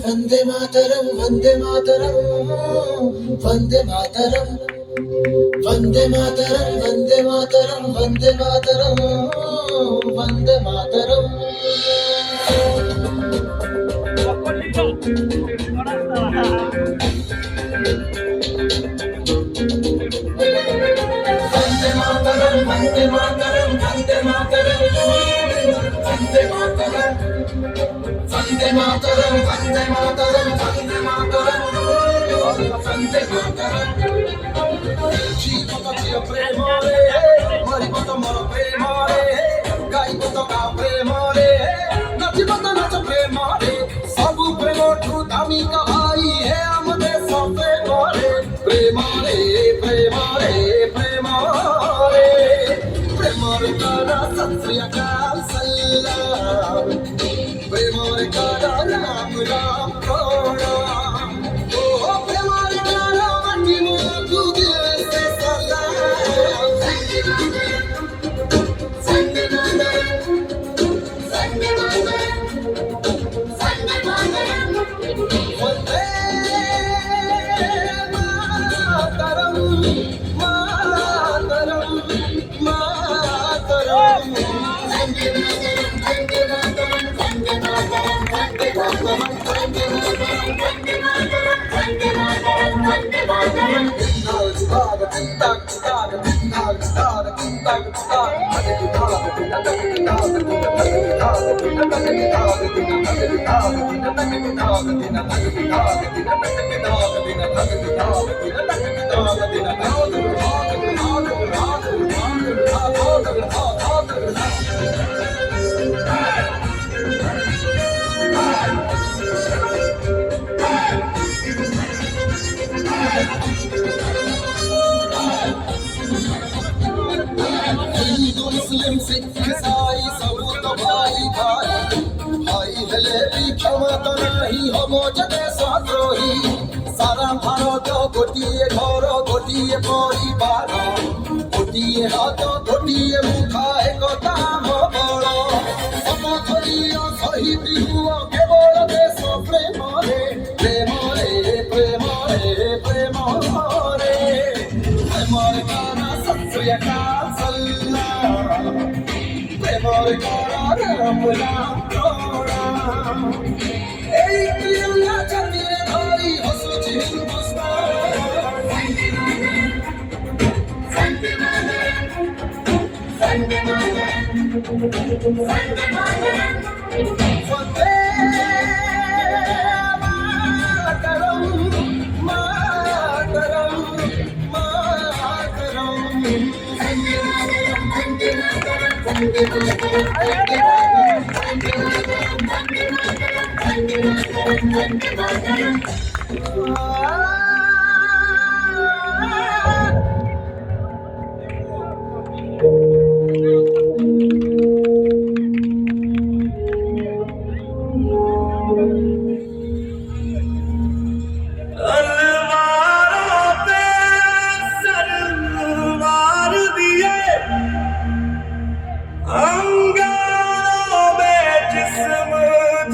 वंदे मातरम वंदे मातरम वंदे मातरम वंदे मातरम वंदे मातरम वंदे मातरम वंदे मातरम वंदे मातरम वंदे मातरम वंदे मातरम वंदे मातरम वंदे मातरम वंदे मातरम वंदे मातरम वंदे मातरम जीवो तो जियो प्रेम रे मरिबो तो मोर प्रेम रे गाइबो तो गा प्रेम रे नाचिबो तो नाच प्रेम रे सबु प्रेम ठु दामी का भाई है हम देश प्रेम रे प्रेम रे प्रेम रे प्रेम रे प्रेम रे कारा सत श्री अकाल सलाम प्रेम रे कारा राम राम प्रणाम ओ प्रेम रे कारा मटी मो तू दिल से सलाम संगे मातरम संगे मातरम संगे मातरम वंदे मातरम मातरम मातरम संगे मातरम संगे मातरम संगे मातरम संगे मातरम संगे मातरम संगे मातरम संगे मातरम हिंदू मुस्लिम सिख ईसाई सब तो भाई भाई भाई हेले भी क्षमा तो नहीं हम जगे सद्रोही सारा भारत गोटिए घर गोटिए परिवार गोटिए हाथ गोटिए मुखा एक दाम बड़ सब धरिय शहीद हुआ केवल देश प्रेम रे प्रेम रे प्रेम रे प्रेम रे प्रेम रे काना सत श्री अकाल सलाम प्रेम रे काना राम राम प्रणाम এই প্রিয়া জাতির ধরি হসুছি হিন্দুস্তান संगे मातरम संगे मातरम संगे मातरम वंदे मातरम मातरम मातरम संगे मातरम संगे मातरम संगे मातरम संगे मातरम संगे मातरम तलवारों पे सर मार दिए अंगारों में जिस्म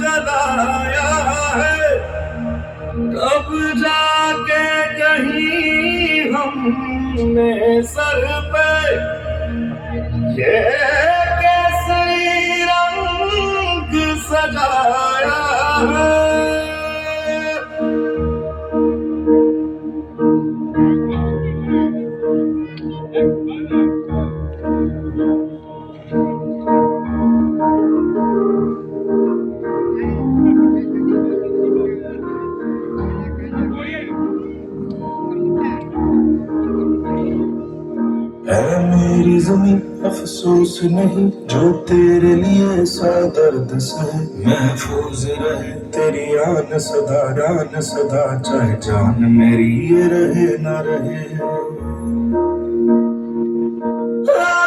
जलाया है तब जाके कहीं हमने सर पे ये केसरी रंग सजाया है ऐ मेरी जमीन अफसोस नहीं जो तेरे लिए सा दर्द सहे महफूज रहे तेरी आन सदा चाहे जान मेरी ये रहे न रहे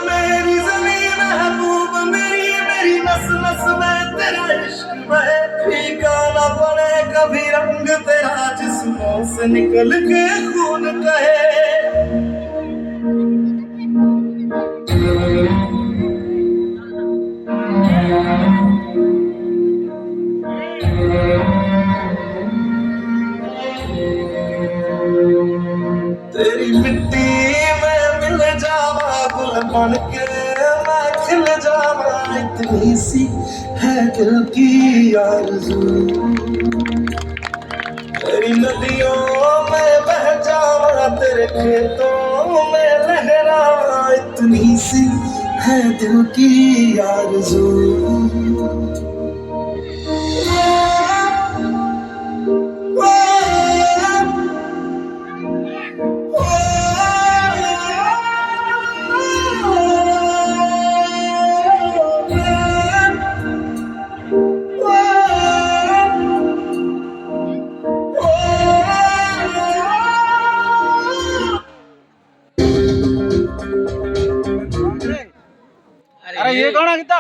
मेरी जमीन महबूब मेरी नस नस में तेरा इश्क बहे फीका न पड़े कभी रंग तेरा जिस्मों से निकल के खून कहे तेरी मिट्टी में मिल जावा गुल बन के मैं खिल जावा इतनी सी है दिल की आरज़ू तेरी नदियों में बह जावा तेरे खेतों में लहरावा इतनी सी है दिल की आरज़ू अरे ये कौन गीता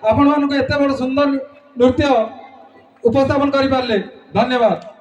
आपण मानक एत बड़ सुंदर नृत्य उपस्थापन कर पारे धन्यवाद।